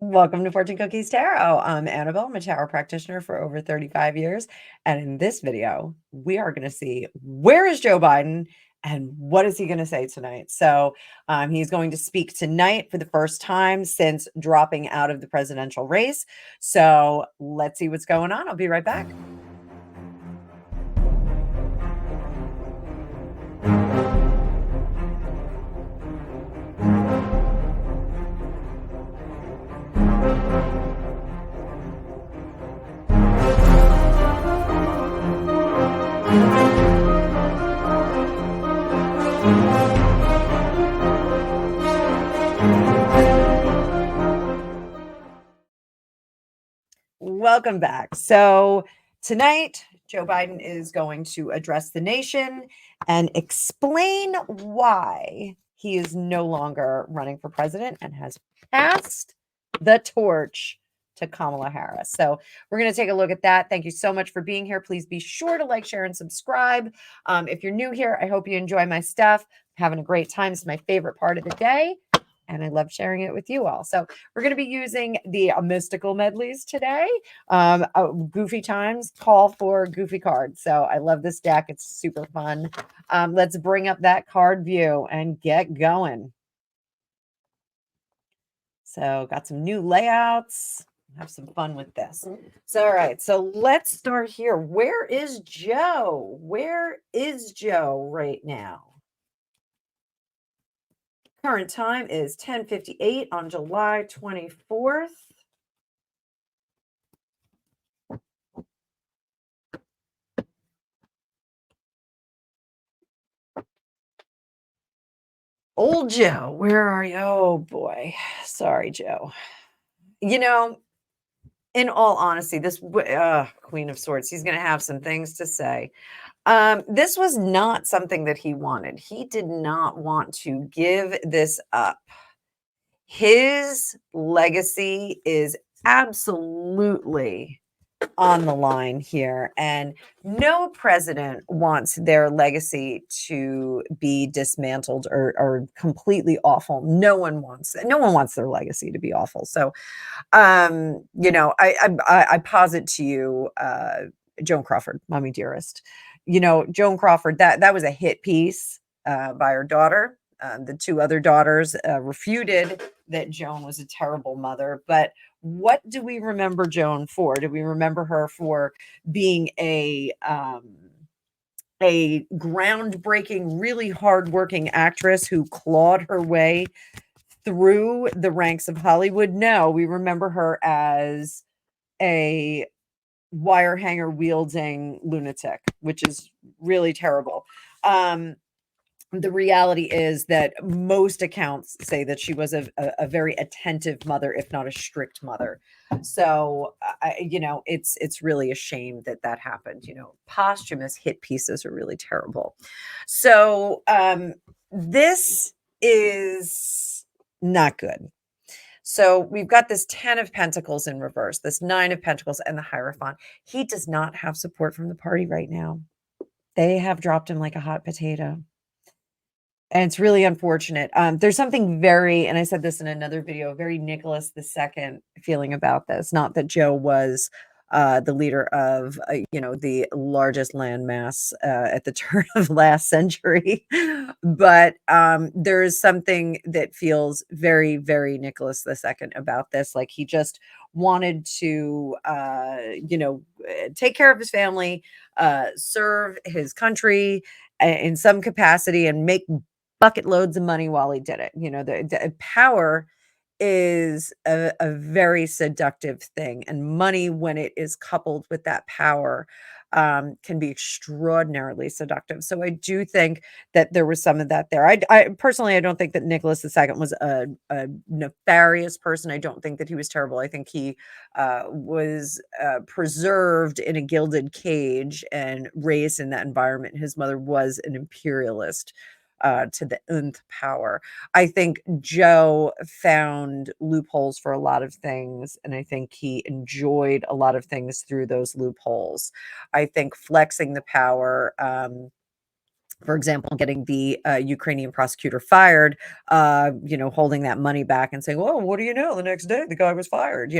Welcome to Fortune Cookies Tarot. I'm Annabelle. I'm a tarot practitioner for over 35 years. And in this video, we are going to see where is Joe Biden and what is he going to say tonight. He's going to speak tonight for the first time since dropping out of the presidential race. So let's see what's going on. I'll be right back. Welcome back. So tonight, Joe Biden is going to address the nation and explain why he is no longer running for president and has passed the torch to Kamala Harris. So we're going to take a look at that. Thank you so much for being here. Please be sure to like, share, and subscribe. If you're new here, I hope you enjoy my stuff. Having a great time. It's my favorite part of the day, and I love sharing it with you all. So we're going to be using the mystical medleys today. Goofy times call for goofy cards. So I love this deck. It's super fun. Let's bring up that card view and get going. So got some new layouts. Have some fun with this. So, all right. So let's start here. Where is Joe? Where is Joe right now? Current time is 10:58 on July 24th. Old Joe, where are you? Oh boy. Sorry, Joe. You know, in all honesty, this Queen of Swords, he's going to have some things to say. This was not something that he wanted. He did not want to give this up. His legacy is absolutely on the line here, and no president wants their legacy to be dismantled or completely awful. No one wants their legacy to be awful. So I posit to you Joan Crawford, Mommy Dearest. Joan Crawford, that was a hit piece by her daughter. The two other daughters refuted that Joan was a terrible mother. But what do we remember Joan for? Do we remember her for being a groundbreaking, really hardworking actress who clawed her way through the ranks of Hollywood? No, we remember her as a wire hanger wielding lunatic, which is really terrible. The reality is that most accounts say that she was a very attentive mother, if not a strict mother. So, it's really a shame that happened. Posthumous hit pieces are really terrible. So, this is not good. So we've got this 10 of Pentacles in reverse, this 9 of Pentacles, and the Hierophant. He does not have support from the party right now. They have dropped him like a hot potato. And it's really unfortunate. There's something very, and I said this in another video, very Nicholas II feeling about this. Not that Joe was the leader of, the largest landmass at the turn of last century, but there is something that feels very, very Nicholas II about this. Like he just wanted to, take care of his family, serve his country in some capacity, and make bucket loads of money while he did it. The power is a very seductive thing, and money, when it is coupled with that power, can be extraordinarily seductive. So I do think that there was some of that there. I personally, I don't think that Nicholas II was a nefarious person. I don't think that he was terrible. I think he was preserved in a gilded cage and raised in that environment. His mother was an imperialist to the nth power. I think Joe found loopholes for a lot of things, and I think he enjoyed a lot of things through those loopholes. I think flexing the power for example, getting the Ukrainian prosecutor fired, holding that money back and saying, "Well, what do you know? The next day, the guy was fired."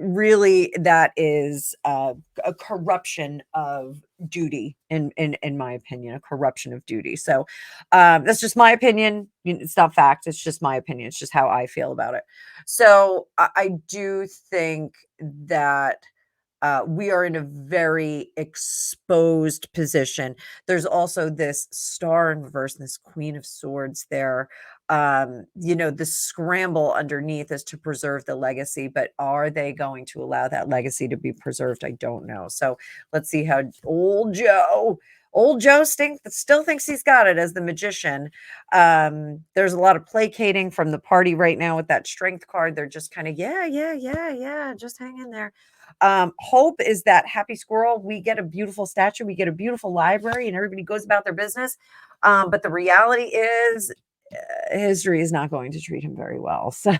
Really, that is a corruption of duty, in my opinion, a corruption of duty. So that's just my opinion. It's not fact. It's just my opinion. It's just how I feel about it. So I do think that we are in a very exposed position. There's also this star in reverse and this queen of swords there. The scramble underneath is to preserve the legacy, but are they going to allow that legacy to be preserved? I don't know. So let's see how old Joe still thinks he's got it as the magician. There's a lot of placating from the party right now with that strength card. They're just kind of, yeah, yeah, yeah, yeah, just hang in there. Hope is that happy squirrel. We get a beautiful statue, we get a beautiful library, and everybody goes about their business. But the reality is, history is not going to treat him very well. So,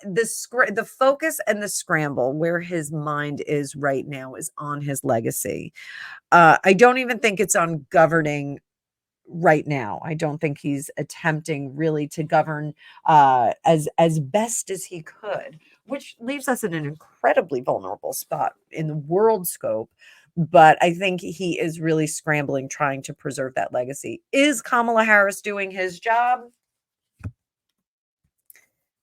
the focus and the scramble where his mind is right now is on his legacy. I don't even think it's on governing right now. I don't think he's attempting really to govern as best as he could, which leaves us in an incredibly vulnerable spot in the world scope. But I think he is really scrambling, trying to preserve that legacy. Is Kamala Harris doing his job?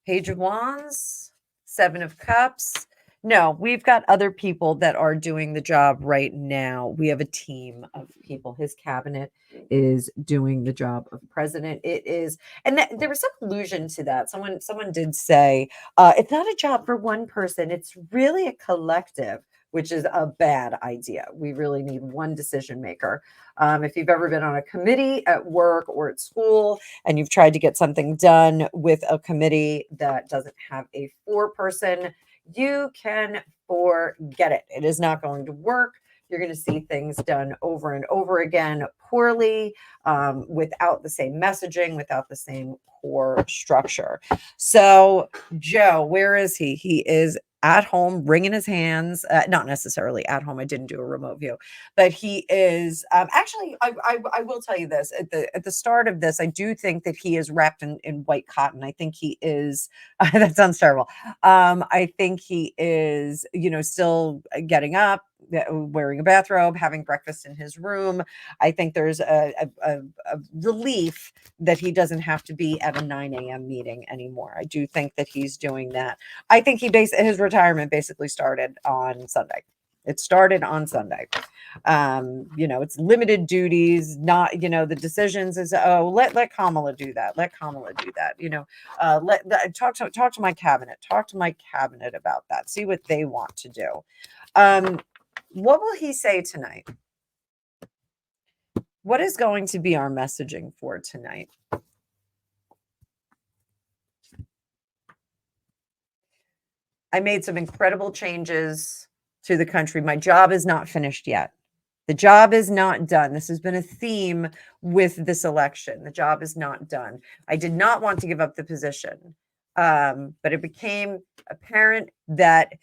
Page of Wands, Seven of Cups. No, we've got other people that are doing the job right now. We have a team of people. His cabinet is doing the job of president. It is, and there was some allusion to that. Someone did say it's not a job for one person. It's really a collective, which is a bad idea. We really need one decision maker. If you've ever been on a committee at work or at school, and you've tried to get something done with a committee that doesn't have a four-person, you can forget it. It is not going to work. You're going to see things done over and over again poorly, without the same messaging, without the same core structure. So, Joe, where is he? He is at home, wringing his hands. Not necessarily at home. I didn't do a remote view, but he is actually. I will tell you this at the start of this. I do think that he is wrapped in white cotton. I think he is. That sounds terrible. I think he is, still getting up, wearing a bathrobe, having breakfast in his room. I think there's a relief that he doesn't have to be at a 9 a.m. meeting anymore. I do think that he's doing that. I think his retirement basically started on Sunday. It started on Sunday. It's limited duties, not, the decisions is, let Kamala do that. Let Kamala do that. Talk to my cabinet. Talk to my cabinet about that. See what they want to do. What will he say tonight? What is going to be our messaging for tonight? I made some incredible changes to the country. My job is not finished yet. The job is not done. This has been a theme with this election. The job is not done. I did not want to give up the position, but it became apparent that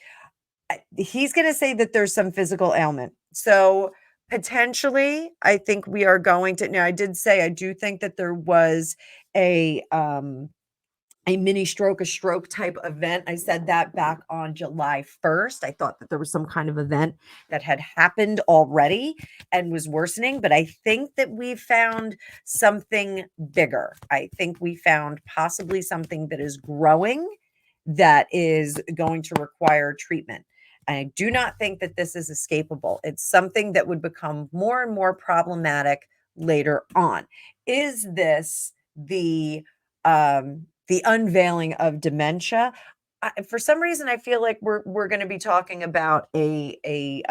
he's going to say that there's some physical ailment. So potentially, I think we are going to. Now, I did say I do think that there was a mini stroke, a stroke type event. I said that back on July 1st. I thought that there was some kind of event that had happened already and was worsening, but I think that we found something bigger. I think we found possibly something that is growing that is going to require treatment. I do not think that this is escapable. It's something that would become more and more problematic later on. Is this the unveiling of dementia? For some reason, I feel like we're going to be talking about like a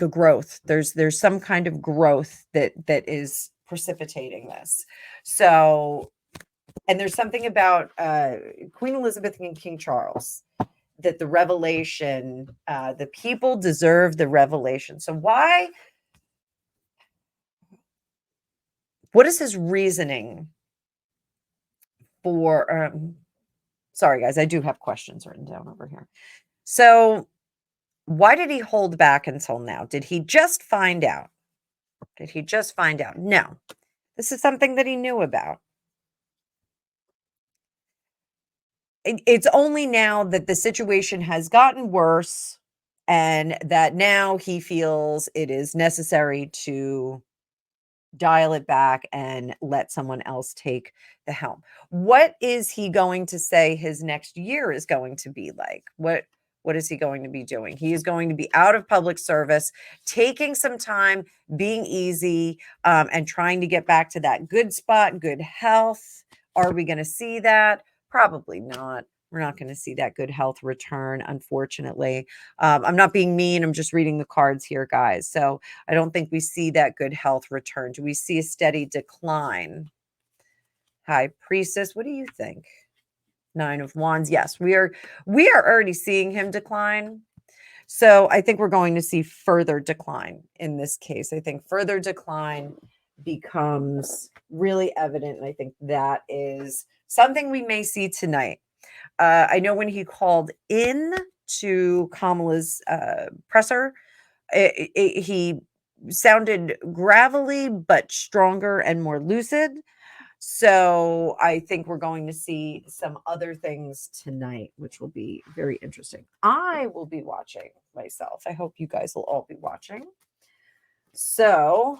growth. There's some kind of growth that is precipitating this. So, and there's something about Queen Elizabeth and King Charles, that the revelation, the people deserve the revelation. So what is his reasoning for, sorry guys, I do have questions written down over here. So Why did he hold back until now? Did he just find out? Did he just find out? No. This is something that he knew about. It's only now that the situation has gotten worse and that now he feels it is necessary to dial it back and let someone else take the helm. What is he going to say his next year is going to be like? What is he going to be doing? He is going to be out of public service, taking some time, being easy, and trying to get back to that good spot, good health. Are we going to see that? Probably not. We're not going to see that good health return, unfortunately. I'm not being mean. I'm just reading the cards here, guys. So I don't think we see that good health return. Do we see a steady decline? High Priestess, what do you think? Nine of Wands. Yes, we are already seeing him decline. So I think we're going to see further decline in this case. I think further decline becomes really evident. And I think that is something we may see tonight. I know when he called in to Kamala's presser, he sounded gravelly but stronger and more lucid. So I think we're going to see some other things tonight, which will be very interesting. I will be watching myself. I hope you guys will all be watching. So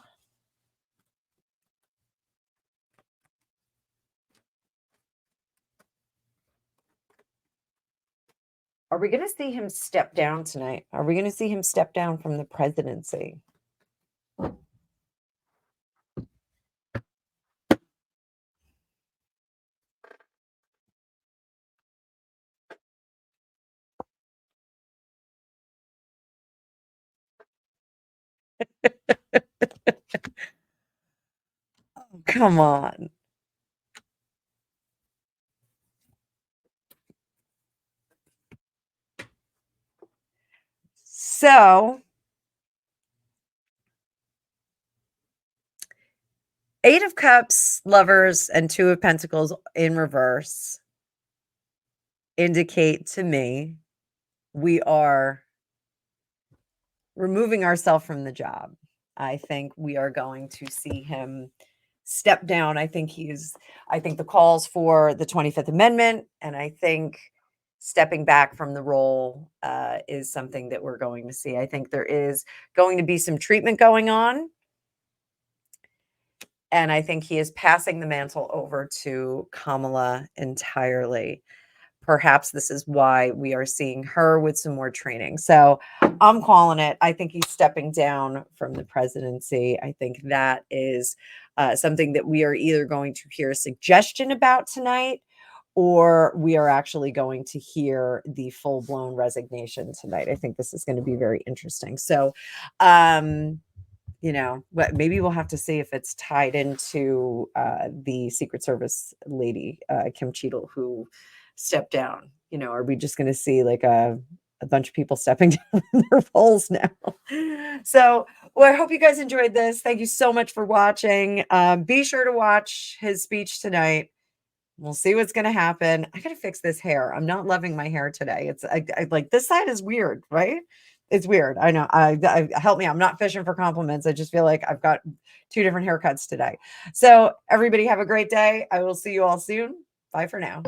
are we going to see him step down tonight? Are we going to see him step down from the presidency? Oh, come on. So, Eight of Cups, Lovers, and Two of Pentacles in reverse indicate to me we are removing ourselves from the job. I think we are going to see him step down. I think the calls for the 25th Amendment, and I think stepping back from the role is something that we're going to see. I think there is going to be some treatment going on. And I think he is passing the mantle over to Kamala entirely. Perhaps this is why we are seeing her with some more training. So I'm calling it. I think he's stepping down from the presidency. I think that is something that we are either going to hear a suggestion about tonight, or we are actually going to hear the full-blown resignation tonight. I think this is going to be very interesting. So, maybe we'll have to see if it's tied into the Secret Service lady, Kim Cheadle, who stepped down. Are we just going to see like a bunch of people stepping down in their roles now? So, well, I hope you guys enjoyed this. Thank you so much for watching. Be sure to watch his speech tonight. We'll see what's going to happen. I got to fix this hair. I'm not loving my hair today. I like this side is weird, right? It's weird. I know. I help me. I'm not fishing for compliments. I just feel like I've got two different haircuts today. So everybody have a great day. I will see you all soon. Bye for now.